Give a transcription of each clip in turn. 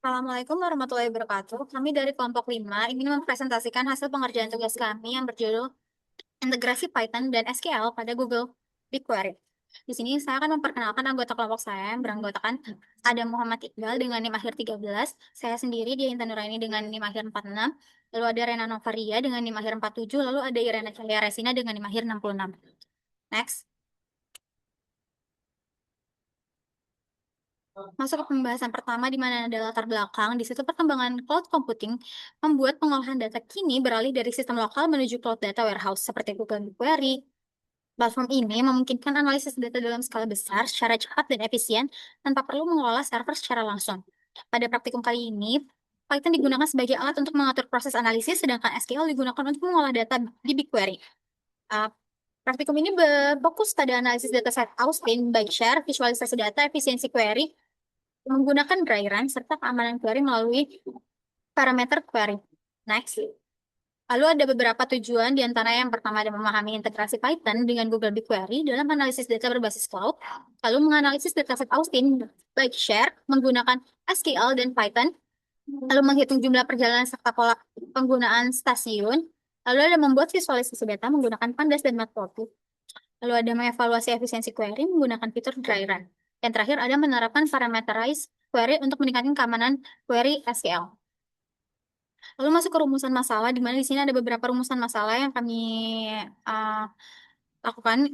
Assalamualaikum warahmatullahi wabarakatuh. Kami dari kelompok 5 ingin mempresentasikan hasil pengerjaan tugas kami yang berjudul Integrasi Python dan SQL pada Google BigQuery. Di sini saya akan memperkenalkan anggota kelompok saya yang beranggotakan ada Muhammad Iqbal dengan NIM akhir 13, saya sendiri dia Intan Nuraini dengan NIM akhir 46, lalu ada Rena Novaria dengan NIM akhir 47, lalu ada Irena Cahaya Resina dengan NIM akhir 66. Next. Masuk ke pembahasan pertama di mana ada latar belakang. Di situ perkembangan cloud computing membuat pengolahan data kini beralih dari sistem lokal menuju cloud data warehouse seperti Google BigQuery. Platform ini memungkinkan analisis data dalam skala besar secara cepat dan efisien tanpa perlu mengelola server secara langsung. Pada praktikum kali ini, Python digunakan sebagai alat untuk mengatur proses analisis, sedangkan SQL digunakan untuk mengolah data di BigQuery. Uh, Praktikum ini berfokus pada analisis dataset Austin, by share, visualisasi data, efisiensi query, menggunakan dry run, serta keamanan query melalui parameter query. Next. Lalu ada beberapa tujuan, di antara yang pertama ada memahami integrasi Python dengan Google BigQuery dalam analisis data berbasis cloud, lalu menganalisis dataset Austin, baik share, menggunakan SQL dan Python, lalu menghitung jumlah perjalanan serta pola penggunaan stasiun, lalu ada membuat visualisasi data menggunakan Pandas dan Matplotlib, lalu ada mengevaluasi efisiensi query menggunakan fitur dry run. Yang terakhir ada menerapkan parameterize query untuk meningkatkan keamanan query SQL. Lalu masuk ke rumusan masalah, di mana di sini ada beberapa rumusan masalah yang kami uh, lakukan.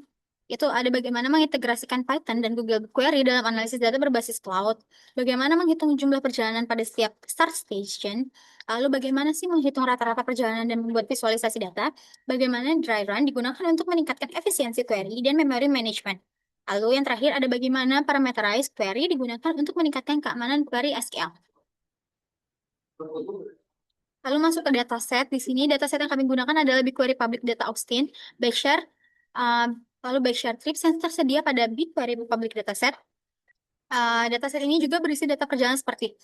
Itu ada bagaimana mengintegrasikan Python dan Google Query dalam analisis data berbasis cloud, bagaimana menghitung jumlah perjalanan pada setiap start station, lalu bagaimana sih menghitung rata-rata perjalanan dan membuat visualisasi data, bagaimana dry run digunakan untuk meningkatkan efisiensi query dan memory management. Lalu yang terakhir ada bagaimana parameterize query digunakan untuk meningkatkan keamanan query SQL. Lalu masuk ke dataset. Di sini dataset yang kami gunakan adalah BigQuery Public Data Austin, Bayeshare, uh, lalu Bayeshare Trips yang tersedia pada BigQuery Public Dataset. Dataset ini juga berisi data perjalanan seperti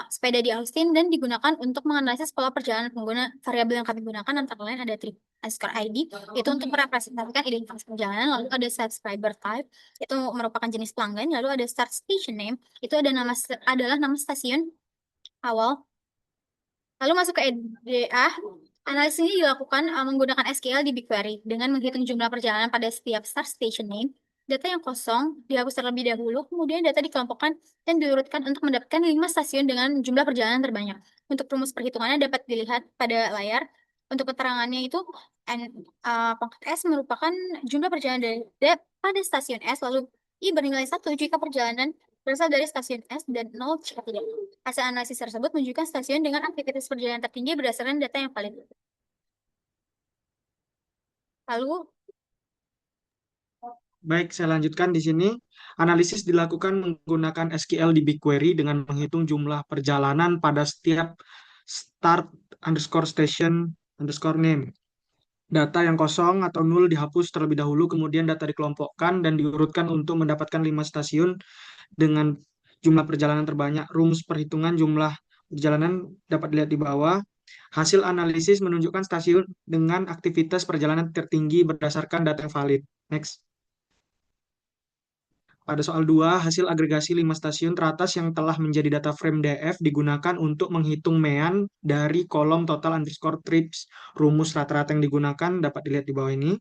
sepeda di Austin dan digunakan untuk menganalisis pola perjalanan pengguna. Variabel yang kami gunakan antara lain ada trip underscore ID, itu untuk merepresentasikan identitas perjalanan, lalu ada subscriber type, itu merupakan jenis pelanggan, lalu ada start station name, itu adalah nama stasiun awal. Lalu masuk ke EDA, analisis ini dilakukan menggunakan SQL di BigQuery dengan menghitung jumlah perjalanan pada setiap start station name. Data yang kosong dihapus terlebih dahulu, kemudian data dikelompokkan dan diurutkan untuk mendapatkan 5 stasiun dengan jumlah perjalanan terbanyak. Untuk rumus perhitungannya dapat dilihat pada layar. Untuk keterangannya itu, pangkat S merupakan jumlah perjalanan pada stasiun S, lalu I bernilai 1 jika perjalanan berasal dari stasiun S dan 0 jika tidak. Hasil analisis tersebut menunjukkan stasiun dengan aktivitas perjalanan tertinggi berdasarkan data yang valid. Lalu, Baik, saya lanjutkan di sini. Analisis dilakukan menggunakan SQL di BigQuery dengan menghitung jumlah perjalanan pada setiap start underscore station underscore name. Data yang kosong atau nul dihapus terlebih dahulu, kemudian data dikelompokkan dan diurutkan untuk mendapatkan 5 stasiun dengan jumlah perjalanan terbanyak. Rumus perhitungan jumlah perjalanan dapat dilihat di bawah. Hasil analisis menunjukkan stasiun dengan aktivitas perjalanan tertinggi berdasarkan data yang valid. Next. Pada soal 2, hasil agregasi 5 stasiun teratas yang telah menjadi data frame DF digunakan untuk menghitung mean dari kolom total underscore trips. Rumus rata-rata yang digunakan dapat dilihat di bawah ini.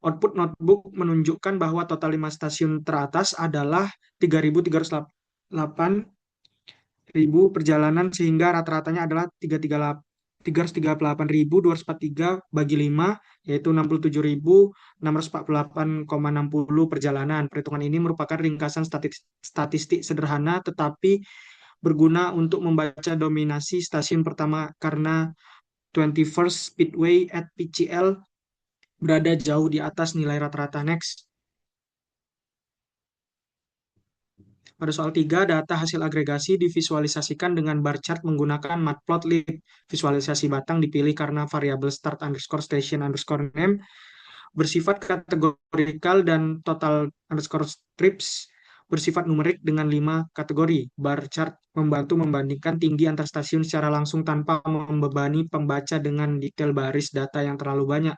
Output notebook menunjukkan bahwa total 5 stasiun teratas adalah 3.308.000 perjalanan, sehingga rata-ratanya adalah 338.243 bagi 5, yaitu 67.648,60 perjalanan. Perhitungan ini merupakan ringkasan statistik sederhana, tetapi berguna untuk membaca dominasi stasiun pertama karena 21st Speedway at PCL berada jauh di atas nilai rata-rata. Next. Pada soal 3, data hasil agregasi divisualisasikan dengan bar chart menggunakan matplotlib. Visualisasi batang dipilih karena variabel start underscore station underscore name bersifat kategorikal dan total underscore trips bersifat numerik dengan 5 kategori. Bar chart membantu membandingkan tinggi antar stasiun secara langsung tanpa membebani pembaca dengan detail baris data yang terlalu banyak.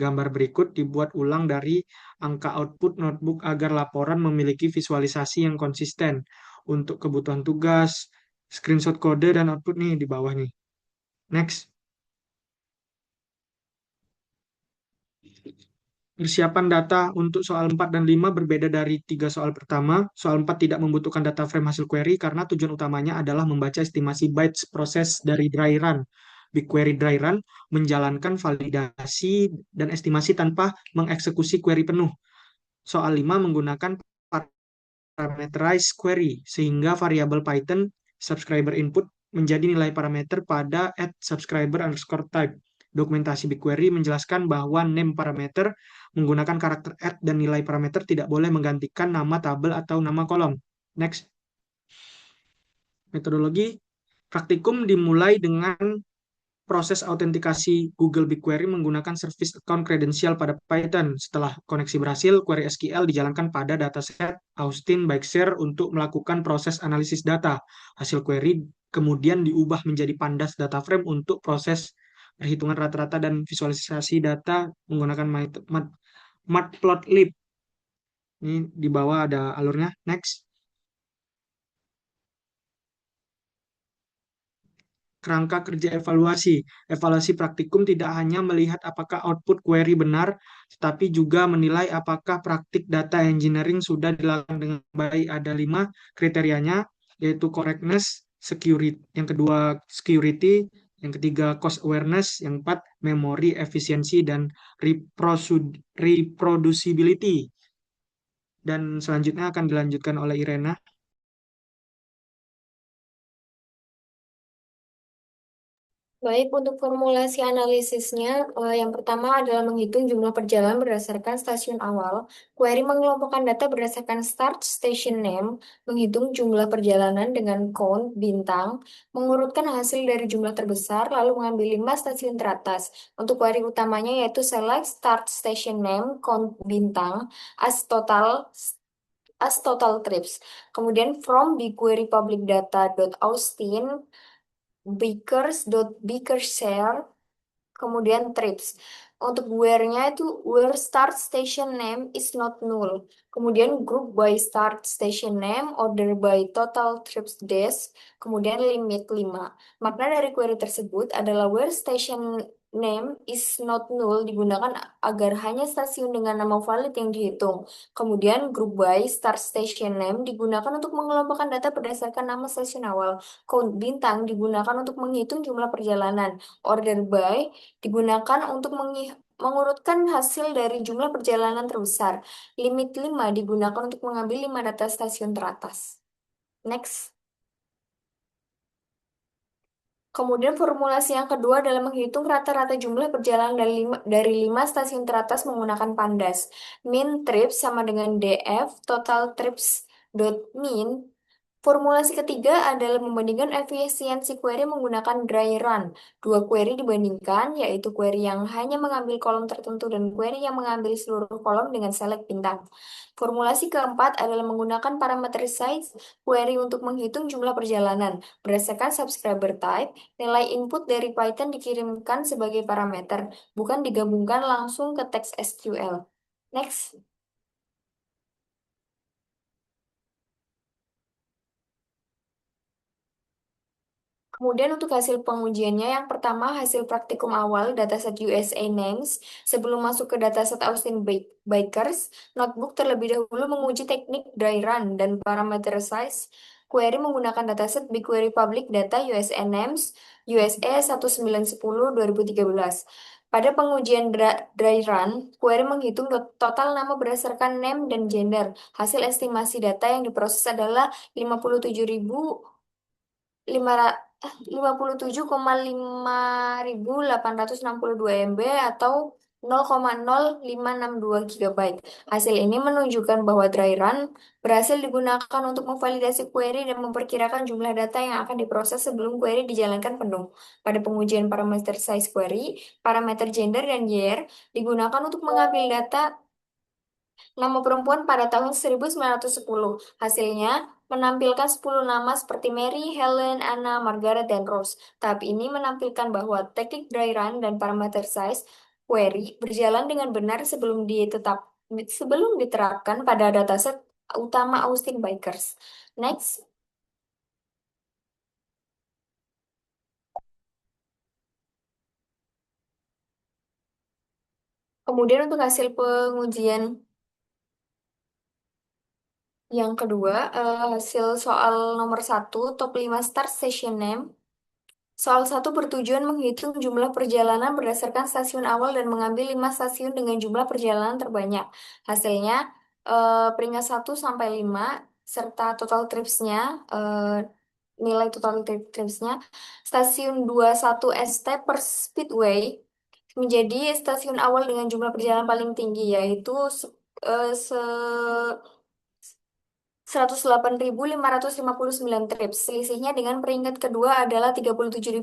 Gambar berikut dibuat ulang dari angka output notebook agar laporan memiliki visualisasi yang konsisten. Untuk kebutuhan tugas, screenshot kode dan output nih di bawah nih. Next. Persiapan data untuk soal 4 dan 5 berbeda dari tiga soal pertama. Soal 4 tidak membutuhkan data frame hasil query karena tujuan utamanya adalah membaca estimasi bytes proses dari dry run. BigQuery dry run menjalankan validasi dan estimasi tanpa mengeksekusi query penuh. Soal 5 menggunakan parameterized query, sehingga variabel Python subscriber input menjadi nilai parameter pada @subscriber_type. Dokumentasi BigQuery menjelaskan bahwa name parameter menggunakan karakter dan nilai parameter tidak boleh menggantikan nama tabel atau nama kolom. Next. Metodologi praktikum dimulai dengan proses autentikasi Google BigQuery menggunakan service account credential pada Python. Setelah koneksi berhasil, query SQL dijalankan pada dataset Austin Bigshare untuk melakukan proses analisis data. Hasil query kemudian diubah menjadi pandas data frame untuk proses perhitungan rata-rata dan visualisasi data menggunakan Matplotlib. Ini di bawah ada alurnya. Next. Kerangka kerja evaluasi. Evaluasi praktikum tidak hanya melihat apakah output query benar, tetapi juga menilai apakah praktik data engineering sudah dilakukan dengan baik. Ada 5 kriterianya, yaitu correctness, security, yang kedua security, yang ketiga cost awareness, yang keempat memory efficiency, dan reproducibility. Dan selanjutnya akan dilanjutkan oleh Irena. Baik, untuk formulasi analisisnya, yang pertama adalah menghitung jumlah perjalanan berdasarkan stasiun awal. Query mengelompokkan data berdasarkan start station name, menghitung jumlah perjalanan dengan count bintang, mengurutkan hasil dari jumlah terbesar, lalu mengambil 5 stasiun teratas. Untuk query utamanya yaitu select start station name, count bintang, as total trips. Kemudian from BigQuery public data.austin bakers.bakershare, kemudian trips. Untuk where-nya itu where start station name is not null. Kemudian group by start station name, order by total trips days, kemudian limit 5. Makna dari query tersebut adalah where station name is not null digunakan agar hanya stasiun dengan nama valid yang dihitung. Kemudian group by start station name digunakan untuk mengelompokkan data berdasarkan nama stasiun awal. Count bintang digunakan untuk menghitung jumlah perjalanan. Order by digunakan untuk mengurutkan hasil dari jumlah perjalanan terbesar. Limit 5 digunakan untuk mengambil 5 data stasiun teratas. Next. Kemudian formulasi yang kedua adalah menghitung rata-rata jumlah perjalanan dari 5 stasiun teratas menggunakan pandas. Min trips sama dengan DF, total trips dot min. Formulasi ketiga adalah membandingkan efisiensi query menggunakan dry run. Dua query dibandingkan, yaitu query yang hanya mengambil kolom tertentu dan query yang mengambil seluruh kolom dengan select bintang. Formulasi keempat adalah menggunakan parameter size query untuk menghitung jumlah perjalanan. Berdasarkan subscriber type, nilai input dari Python dikirimkan sebagai parameter, bukan digabungkan langsung ke teks SQL. Next. Kemudian untuk hasil pengujiannya, yang pertama hasil praktikum awal dataset USA Names. Sebelum masuk ke dataset Austin Bakers, notebook terlebih dahulu menguji teknik dry run dan parameter size query menggunakan dataset BigQuery Public Data USA Names USA 1910 2013. Pada pengujian dry run, query menghitung total nama berdasarkan name dan gender. Hasil estimasi data yang diproses adalah 57,862 MB atau 0,0562 GB. Hasil ini menunjukkan bahwa dry run berhasil digunakan untuk memvalidasi query dan memperkirakan jumlah data yang akan diproses sebelum query dijalankan penuh. Pada pengujian parameter size query, parameter gender dan year digunakan untuk mengambil data nama perempuan pada tahun 1910. Hasilnya menampilkan 10 nama seperti Mary, Helen, Anna, Margaret, dan Rose. Tahap ini menampilkan bahwa teknik dry run dan parameter size query berjalan dengan benar sebelum diterapkan pada dataset utama Austin Bakers. Next. Kemudian untuk hasil pengujian yang kedua, hasil soal nomor satu, top 5 start station name. Soal satu bertujuan menghitung jumlah perjalanan berdasarkan stasiun awal dan mengambil 5 stasiun dengan jumlah perjalanan terbanyak. Hasilnya, peringkat 1 sampai 5 serta total tripsnya, nilai total tripsnya, stasiun 21 ST per Speedway menjadi stasiun awal dengan jumlah perjalanan paling tinggi, yaitu 108.559 trips. Selisihnya dengan peringkat kedua adalah 37.414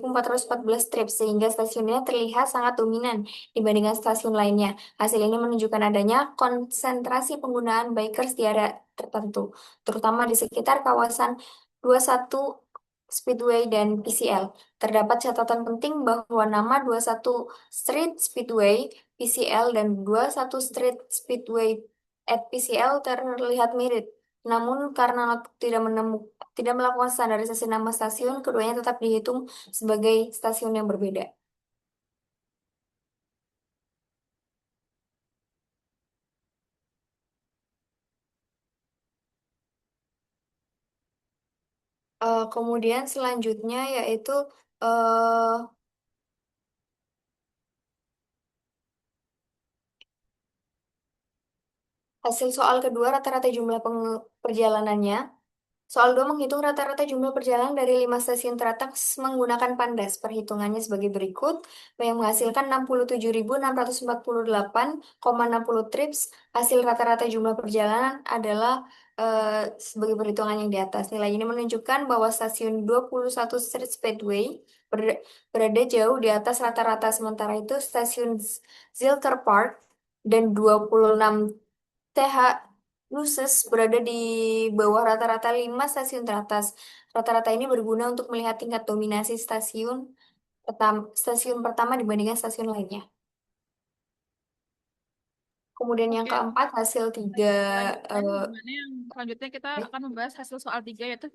trips, sehingga stasiunnya terlihat sangat dominan dibandingkan stasiun lainnya. Hasil ini menunjukkan adanya konsentrasi penggunaan bikers di area tertentu, terutama di sekitar kawasan 21 Speedway dan PCL. Terdapat catatan penting bahwa nama 21 Street Speedway, PCL, dan 21 Street Speedway at PCL terlihat mirip. Namun karena tidak melakukan standarisasi nama stasiun, keduanya tetap dihitung sebagai stasiun yang berbeda. Kemudian selanjutnya yaitu eh, hasil soal kedua rata-rata jumlah perjalanannya. Soal 2 menghitung rata-rata jumlah perjalanan dari 5 stasiun teratas menggunakan Pandas. Perhitungannya sebagai berikut, yang menghasilkan 67.648,60 trips. Hasil rata-rata jumlah perjalanan adalah sebagai perhitungan yang di atas. Nilai ini menunjukkan bahwa stasiun 21 Street Speedway berada jauh di atas rata-rata. Sementara itu, stasiun Zilker Park dan 26 TH Luces berada di bawah rata-rata 5 stasiun teratas. Rata-rata ini berguna untuk melihat tingkat dominasi stasiun pertama dibandingkan stasiun lainnya. Kemudian yang Oke, keempat, hasil tiga. lanjutkan eh, gimana yang selanjutnya kita akan membahas hasil soal 3 yaitu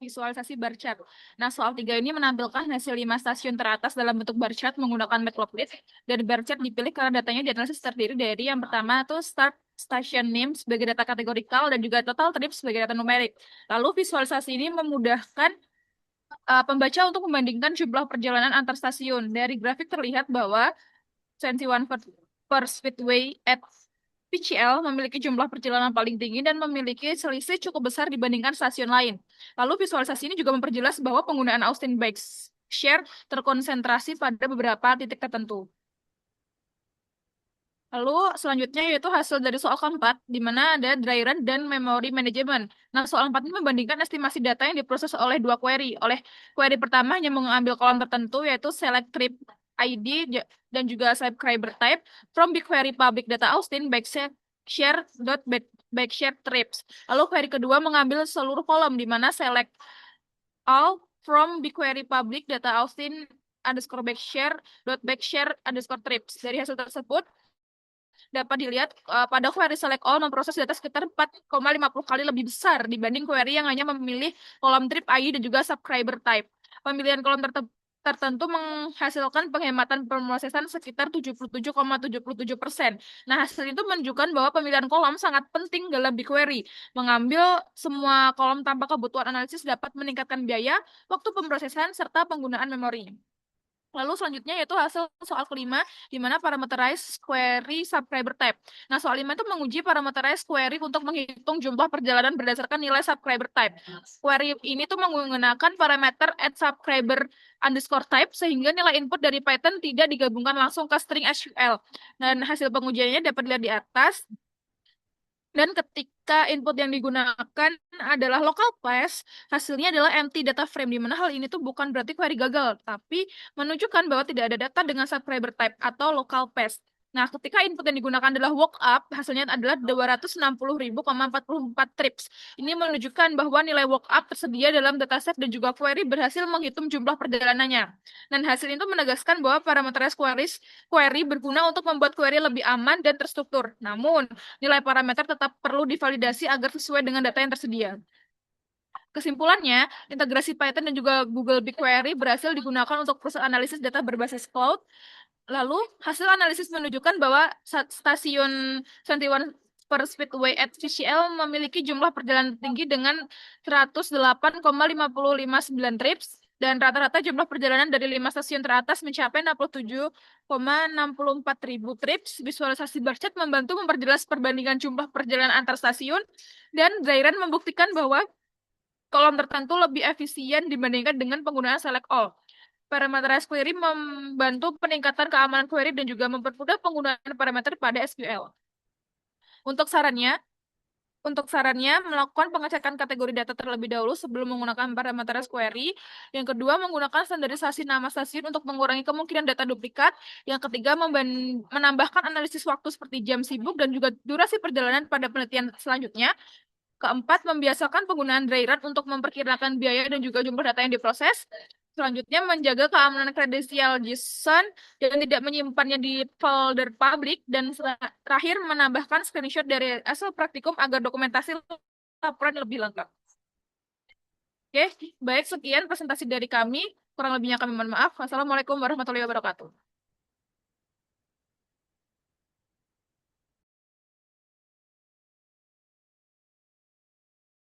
visualisasi bar chart. Nah, soal 3 ini menampilkan hasil 5 stasiun teratas dalam bentuk bar chart menggunakan Matplotlib, dan bar chart dipilih karena datanya dianalisis terdiri dari yang pertama itu start station name sebagai data kategorikal dan juga total trip sebagai data numerik. Lalu visualisasi ini memudahkan pembaca untuk membandingkan jumlah perjalanan antar stasiun. Dari grafik terlihat bahwa 21 per Speedway at PCL memiliki jumlah perjalanan paling tinggi dan memiliki selisih cukup besar dibandingkan stasiun lain. Lalu visualisasi ini juga memperjelas bahwa penggunaan Austin Bike Share terkonsentrasi pada beberapa titik tertentu. Lalu selanjutnya yaitu hasil dari soal keempat, di mana ada dry run dan memory management. Nah, soal 4 ini membandingkan estimasi data yang diproses oleh dua query. Oleh query pertama hanya mengambil kolom tertentu, yaitu select trip ID dan juga subscriber type from BigQuery public data Austin backshare trips. Lalu query kedua mengambil seluruh kolom, di mana select all from BigQuery public data Austin underscore backshare underscore trips. Dari hasil tersebut, dapat dilihat pada query select all memproses data sekitar 4,50 kali lebih besar dibanding query yang hanya memilih kolom trip ID dan juga subscriber type. Pemilihan kolom tertentu menghasilkan penghematan pemrosesan sekitar 77,77%. Nah, hasil itu menunjukkan bahwa pemilihan kolom sangat penting dalam BigQuery. Mengambil semua kolom tanpa kebutuhan analisis dapat meningkatkan biaya, waktu pemrosesan, serta penggunaan memori. Lalu selanjutnya yaitu hasil soal kelima, di mana parameterize query subscriber type. Nah, soal 5 itu menguji parameterize query untuk menghitung jumlah perjalanan berdasarkan nilai subscriber type. Query ini tuh menggunakan parameter at subscriber underscore type, sehingga nilai input dari Python tidak digabungkan langsung ke string SQL. Dan hasil pengujiannya dapat dilihat di atas. Dan ketika input yang digunakan adalah local path, hasilnya adalah empty data frame, di mana hal ini tuh bukan berarti query gagal, tapi menunjukkan bahwa tidak ada data dengan subscriber type atau local path. Nah, ketika input yang digunakan adalah walk-up, hasilnya adalah 260.044 trips. Ini menunjukkan bahwa nilai walk-up tersedia dalam dataset dan juga query berhasil menghitung jumlah perjalanannya. Dan hasil itu menegaskan bahwa parameterize query berguna untuk membuat query lebih aman dan terstruktur. Namun, nilai parameter tetap perlu divalidasi agar sesuai dengan data yang tersedia. Kesimpulannya, integrasi Python dan juga Google BigQuery berhasil digunakan untuk proses analisis data berbasis cloud Lalu, hasil analisis menunjukkan bahwa stasiun 21 per Speedway at VCL memiliki jumlah perjalanan tinggi dengan 108,559 trips dan rata-rata jumlah perjalanan dari 5 stasiun teratas mencapai 67,64 ribu trips. Visualisasi bar chart membantu memperjelas perbandingan jumlah perjalanan antar stasiun dan Dryran membuktikan bahwa kolom tertentu lebih efisien dibandingkan dengan penggunaan select all. Parameterized query membantu peningkatan keamanan query dan juga mempermudah penggunaan parameter pada SQL. Untuk sarannya, melakukan pengecekan kategori data terlebih dahulu sebelum menggunakan parameterized query. Yang kedua, menggunakan standarisasi nama stasiun untuk mengurangi kemungkinan data duplikat. Yang ketiga, menambahkan analisis waktu seperti jam sibuk dan juga durasi perjalanan pada penelitian selanjutnya. Keempat, membiasakan penggunaan dry run untuk memperkirakan biaya dan juga jumlah data yang diproses. Selanjutnya, menjaga keamanan kredensial JSON dan tidak menyimpannya di folder publik. Dan terakhir, menambahkan screenshot dari hasil praktikum agar dokumentasi laporan lebih lengkap. Oke, baik, sekian presentasi dari kami. Kurang lebihnya kami mohon maaf. Wassalamualaikum warahmatullahi wabarakatuh.